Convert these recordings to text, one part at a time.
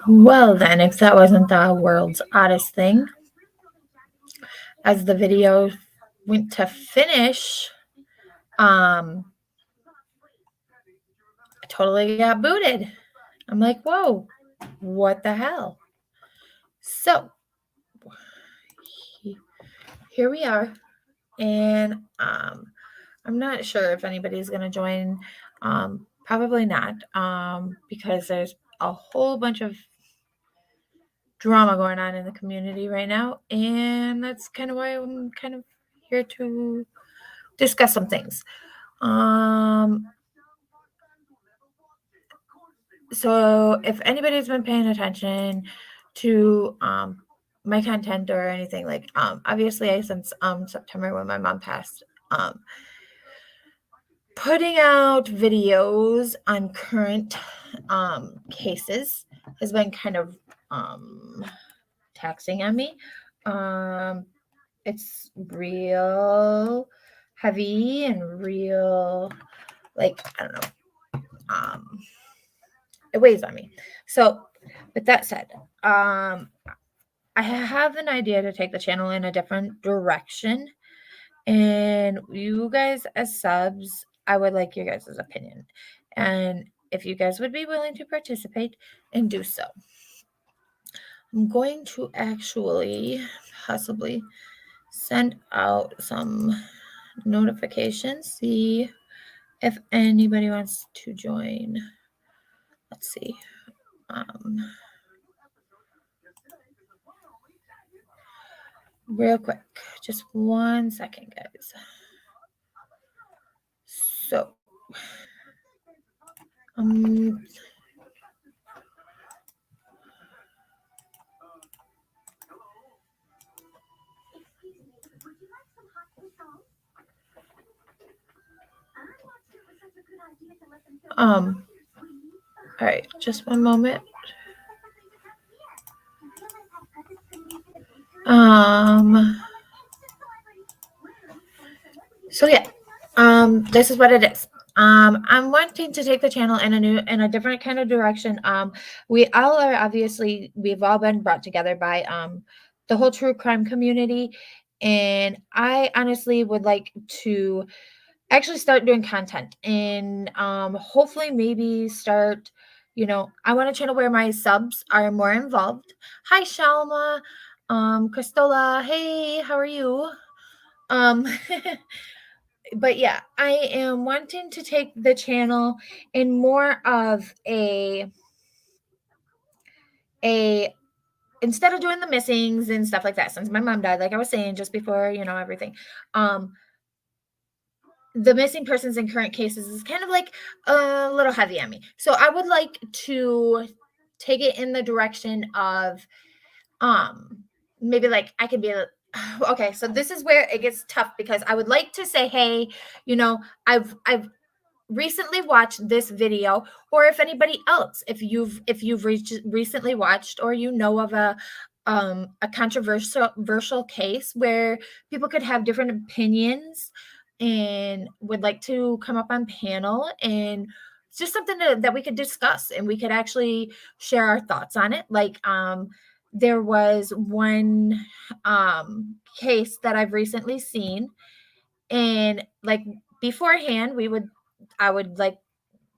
Well, then, if that wasn't the world's oddest thing, as the video went to finish, I totally got booted. I'm like, whoa, what the hell? So here we are, and I'm not sure if anybody's going to join. Probably not, because there's a whole bunch of drama going on in the community right now, and that's kind of why I'm kind of here to discuss some things. So if anybody's been paying attention to my content or anything, like obviously since September when my mom passed, putting out videos on current cases has been kind of taxing on me. It's real heavy and real, like, I don't know, it weighs on me. So with that said, I have an idea to take the channel in a different direction, and you guys as subs, I would like your guys' opinion, and if you guys would be willing to participate and do so. I'm going to actually possibly send out some notifications, see if anybody wants to join. Let's see. Real quick, just 1 second, guys. So, all right, just one moment. So yeah, this is what it is. I'm wanting to take the channel in a different kind of direction. We've all been brought together by the whole true crime community, and I honestly would like to actually start doing content and hopefully maybe start, I want a channel where my subs are more involved. Hi Shalma, Christola, hey, how are you? But yeah, I am wanting to take the channel in more of a instead of doing the missings and stuff like that, since my mom died, like I was saying just before, everything. The missing persons in current cases is kind of like a little heavy on me. So I would like to take it in the direction of maybe like I could be okay, so this is where it gets tough because I would like to say, hey, I've recently watched this video, or if anybody else, if you've recently watched or of a controversial case where people could have different opinions and would like to come up on panel, and it's just something that we could discuss and we could actually share our thoughts on it. Like there was one case that I've recently seen, and like beforehand I would like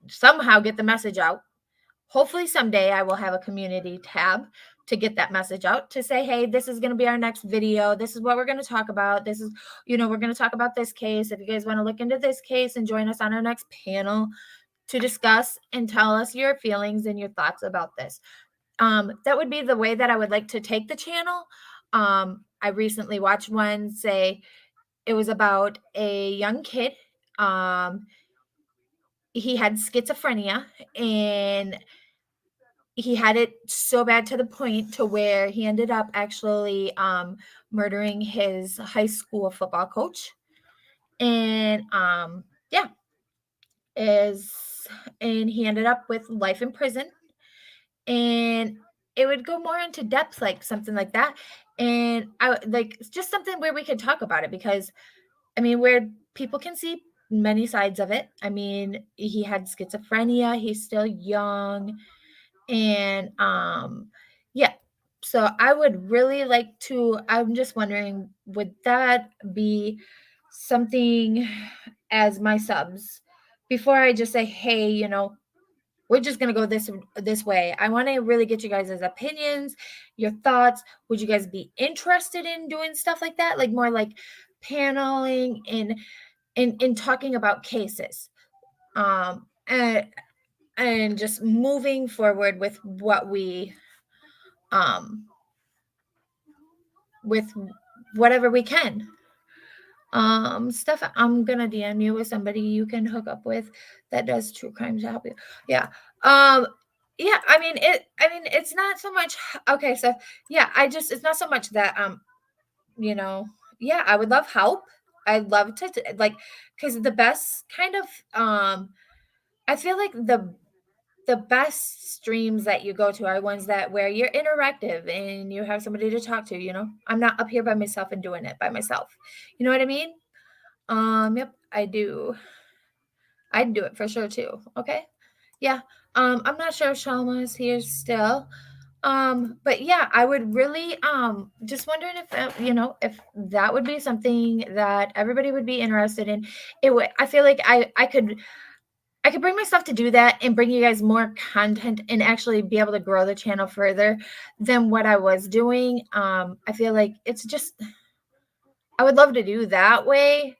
somehow get the message out. Hopefully someday I will have a community tab to get that message out, to say, hey, this is going to be our next video. This is what we're going to talk about. This is, we're going to talk about this case. If you guys want to look into this case and join us on our next panel to discuss and tell us your feelings and your thoughts about this. That would be the way that I would like to take the channel. I recently watched one, say it was about a young kid. He had schizophrenia, and he had it so bad to the point to where he ended up actually murdering his high school football coach. And yeah, and he ended up with life in prison. And it would go more into depth, like something like that. And I like, it's just something where we could talk about it, because I mean, where people can see many sides of it. I mean, he had schizophrenia, he's still young, and yeah. So I would really like to, I'm just wondering, would that be something as my subs before I just say, hey, we're just gonna go this way. I want to really get you guys' opinions, your thoughts. Would you guys be interested in doing stuff like that, like more like paneling and in talking about cases, and just moving forward with what we with whatever we can. Stuff, I'm gonna DM you with somebody you can hook up with that does true crime to help you. Yeah. Um, yeah, it's not so much. Okay, so yeah, it's not so much that you know, yeah, I would love help. I'd love to like, because the best kind of I feel like the best streams that you go to are ones that where you're interactive and you have somebody to talk to, I'm not up here by myself and doing it by myself. You know what I mean? Yep, I do. I'd do it for sure too. Okay. Yeah. I'm not sure if Shalma is here still. But yeah, I would really just wondering if if that would be something that everybody would be interested in. It would, I feel like I could bring myself to do that and bring you guys more content and actually be able to grow the channel further than what I was doing. I feel like it's just, I would love to do that way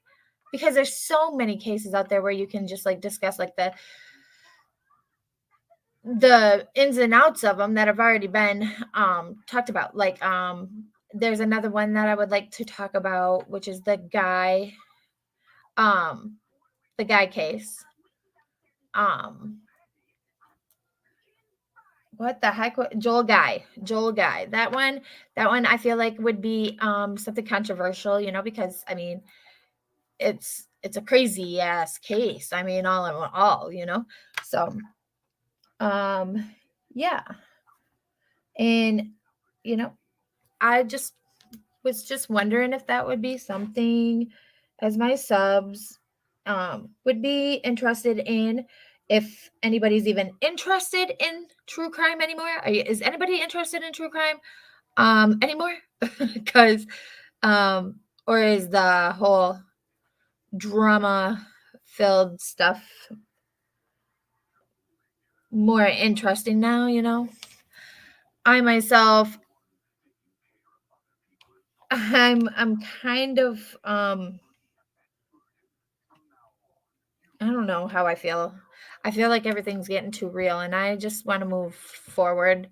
because there's so many cases out there where you can just like discuss like the ins and outs of them that have already been talked about. Like there's another one that I would like to talk about, which is um the guy case. What the heck? Joel Guy. That one I feel like would be something controversial, because I mean it's a crazy ass case. I mean, all in all, So yeah. And I just was just wondering if that would be something as my subs would be interested in, if anybody's even interested in true crime anymore. Is anybody interested in true crime anymore? Because or is the whole drama filled stuff more interesting now? I myself, I'm kind of I don't know how I feel. I feel like everything's getting too real and I just want to move forward.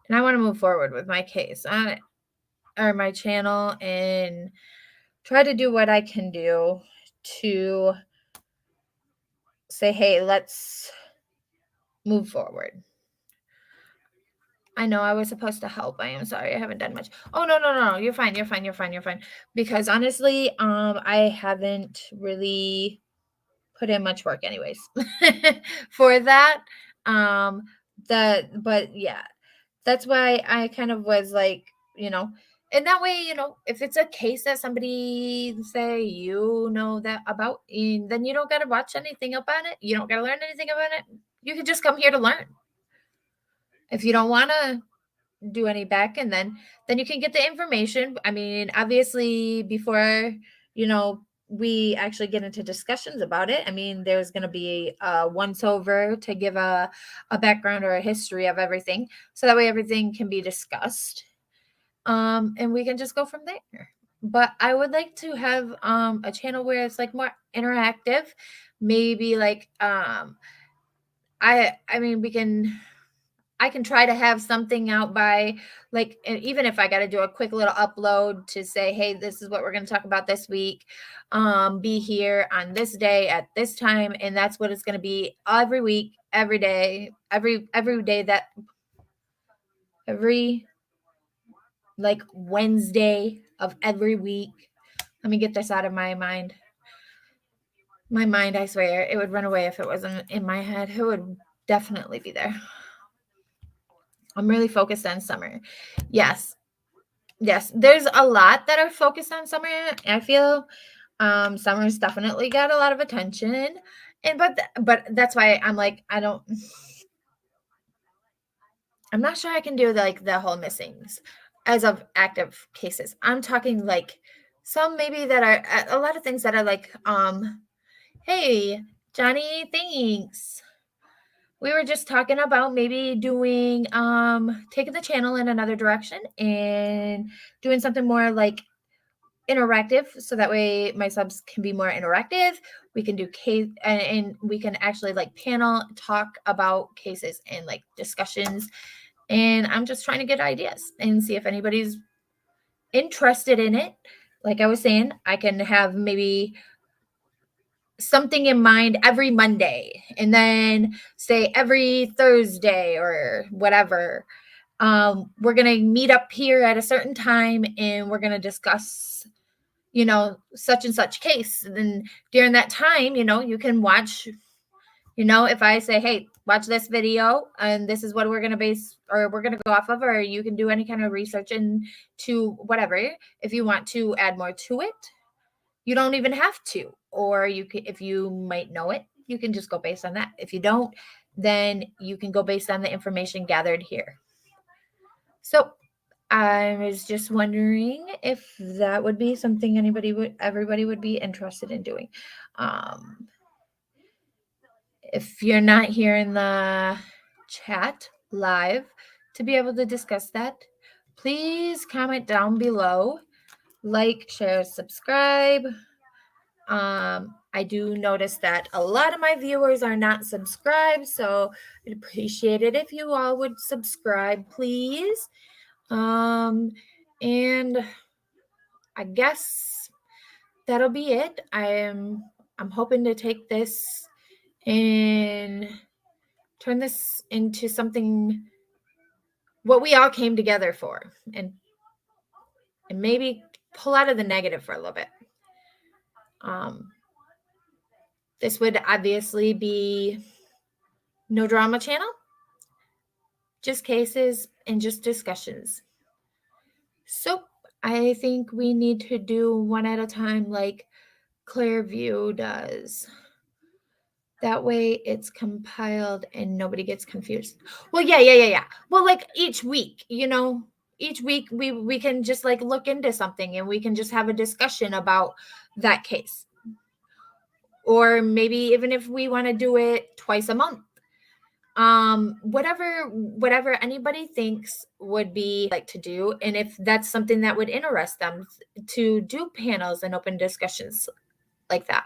And I want to move forward with my case or my channel and try to do what I can do to say, hey, let's move forward. I know I was supposed to help. I am sorry. I haven't done much. Oh, no. You're fine. Because honestly, I haven't really put in much work anyways for that. But yeah, that's why I kind of was like, and that way, if it's a case that somebody say that about, and then you don't got to watch anything about it. You don't got to learn anything about it. You can just come here to learn. If you don't want to do any back, and then you can get the information. I mean, obviously before, we actually get into discussions about it, I mean, there's going to be a once over to give a background or a history of everything, so that way everything can be discussed, and we can just go from there. But I would like to have a channel where it's like more interactive, maybe like I mean I can try to have something out by like, even if I got to do a quick little upload to say, hey, this is what we're going to talk about this week. Be here on this day at this time. And that's what it's going to be every week, every day, every day every like Wednesday of every week. Let me get this out of my mind. I swear it would run away if it wasn't in my head. It would definitely be there. I'm really focused on summer. Yes, there's a lot that are focused on summer. I feel Summer's definitely got a lot of attention, and but that's why I'm like, I'm not sure I can do like the whole missings as of active cases. I'm talking like some maybe that are a lot of things that are like, hey, Johnny, thanks. We were just talking about maybe doing taking the channel in another direction and doing something more like interactive, so that way my subs can be more interactive. We can do case and we can actually like panel talk about cases and like discussions. And I'm just trying to get ideas and see if anybody's interested in it. Like I was saying, I can have maybe something in mind every Monday and then say every Thursday or whatever. We're going to meet up here at a certain time and we're going to discuss, such and such case. And then during that time, you can watch, if I say, hey, watch this video and this is what we're going to base or we're going to go off of, or you can do any kind of research into whatever. If you want to add more to it, you don't even have to. Or you can, if you might know it, you can just go based on that. If you don't, then you can go based on the information gathered here. So I was just wondering if that would be something everybody would be interested in doing. If you're not here in the chat live to be able to discuss that, please comment down below, like, share, subscribe. I do notice that a lot of my viewers are not subscribed, so I'd appreciate it if you all would subscribe, please. And I guess that'll be it. I'm hoping to take this and turn this into something what we all came together for, and maybe pull out of the negative for a little bit. This would obviously be no drama channel, just cases and just discussions. So I think we need to do one at a time like Clearview does. That way it's compiled and nobody gets confused. Well, yeah. Well, like each week, each week we can just like look into something and we can just have a discussion about that case. Or maybe even if we want to do it twice a month. Whatever anybody thinks would be like to do, and if that's something that would interest them to do panels and open discussions like that.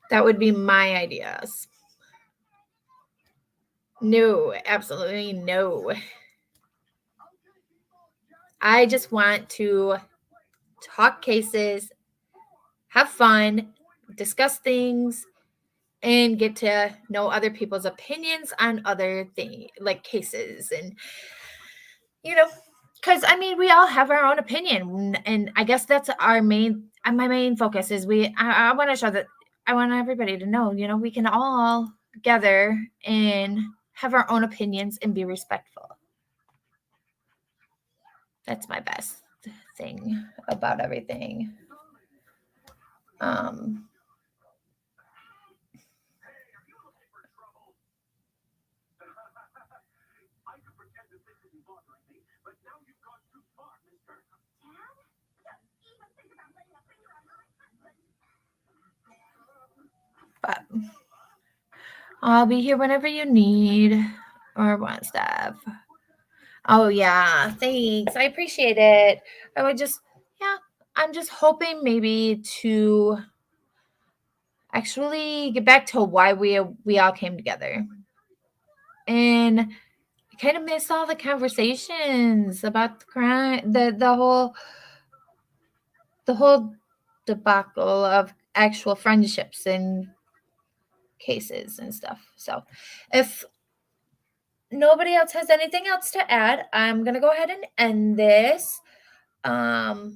That would be my ideas. No, absolutely no. I just want to talk cases, have fun, discuss things, and get to know other people's opinions on other things like cases. And because we all have our own opinion, and I guess that's my main focus is I want to show that I want everybody to know, we can all gather and have our own opinions and be respectful. That's my best thing about everything. But I'll be here whenever you need or want stuff. Oh yeah, thanks. I appreciate it. I'm just hoping maybe to actually get back to why we all came together. And I kind of miss all the conversations about the crime, the whole debacle of actual friendships and cases and stuff. So if nobody else has anything else to add, I'm gonna go ahead and end this. I'll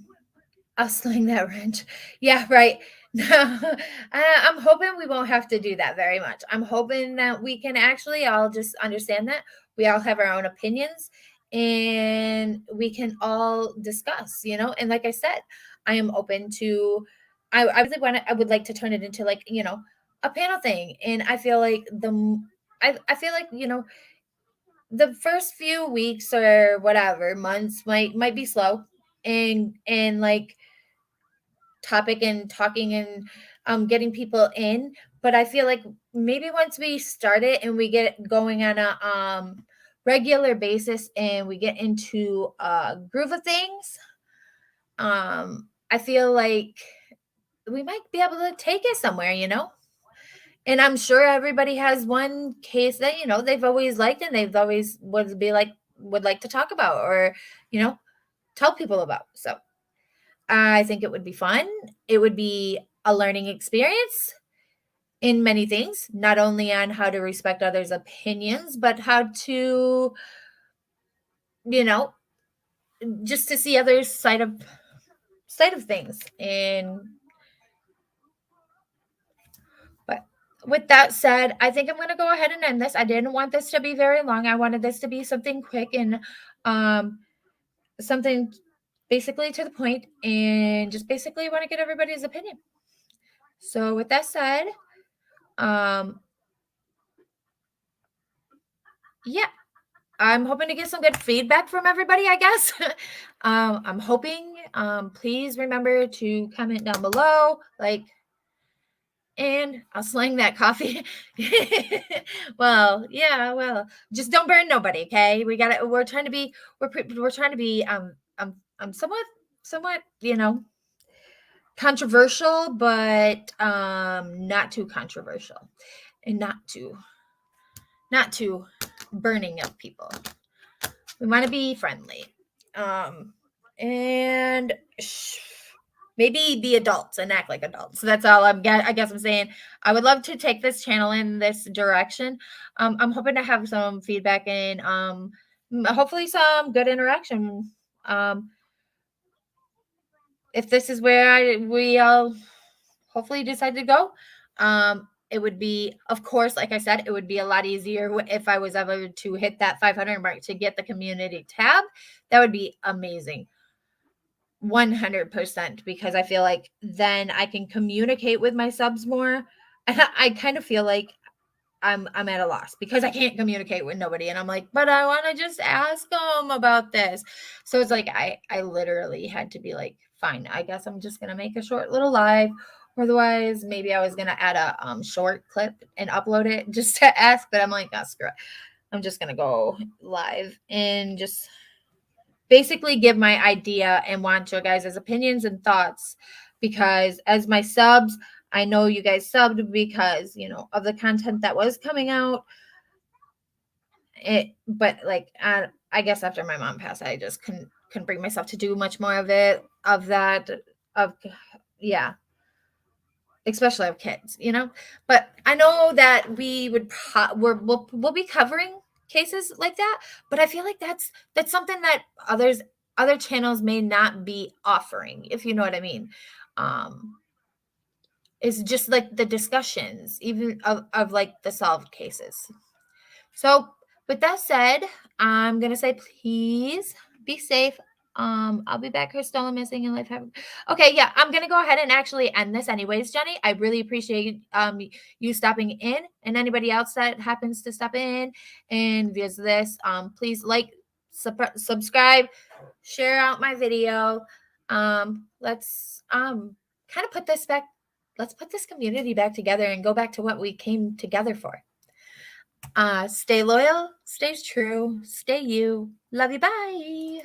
sling that wrench. Yeah, right. I'm hoping we won't have to do that very much. I'm hoping that we can actually all just understand that we all have our own opinions and we can all discuss, and like I said, I am open to, I really want to, I would like to turn it into like, a panel thing. And I feel like I feel like, the first few weeks or whatever months might be slow and like topic and talking and getting people in, but I feel like maybe once we start it and we get going on a regular basis and we get into a groove of things, I feel like we might be able to take it somewhere. And I'm sure everybody has one case that they've always liked and they've always would like to talk about or tell people about. So I think it would be fun. It would be a learning experience in many things, not only on how to respect others' opinions, but how to, you know, just to see others' side of things. And but with that said, I think I'm going to go ahead and end this. I didn't want this to be very long. I wanted this to be something quick and something basically to the point, and just basically want to get everybody's opinion. So with that said, yeah, I'm hoping to get some good feedback from everybody, I guess. I'm hoping. Please remember to comment down below, and I'll slang that coffee. Well, just don't burn nobody, okay? We're trying to be, we're trying to be, somewhat, controversial, but not too controversial, and not too burning of people. We want to be friendly, and maybe be adults and act like adults. So that's all I guess I'm saying. I would love to take this channel in this direction. I'm hoping to have some feedback and hopefully some good interaction. If this is where we all hopefully decide to go, it would be, of course, like I said, it would be a lot easier if I was ever to hit that 500 mark to get the community tab. That would be amazing. 100%, because I feel like then I can communicate with my subs more. And I kind of feel like I'm at a loss because I can't communicate with nobody, and I'm like, but I want to just ask them about this. So it's like I literally had to be like, fine, I guess I'm just gonna make a short little live. Otherwise, maybe I was gonna add a short clip and upload it just to ask, but I'm like, oh, screw it. I'm just gonna go live and just basically give my idea and want your guys' opinions and thoughts, because as my subs, I know you guys subbed because of the content that was coming out. But like I guess after my mom passed, I just couldn't bring myself to do much more of yeah, especially of kids, But I know that we would we'll be covering cases like that, but I feel like that's something that other channels may not be offering, if you know what I mean. Is just like the discussions, even of like the solved cases. So with that said, I'm gonna say please be safe. I'll be back here still missing in life. Okay, yeah, I'm gonna go ahead and actually end this anyways, Jenny. I really appreciate you stopping in, and anybody else that happens to stop in and views this. Please like, subscribe, share out my video. Let's kind of put this back. Let's put this community back together and go back to what we came together for. Stay loyal, stay true, stay you. Love you. Bye.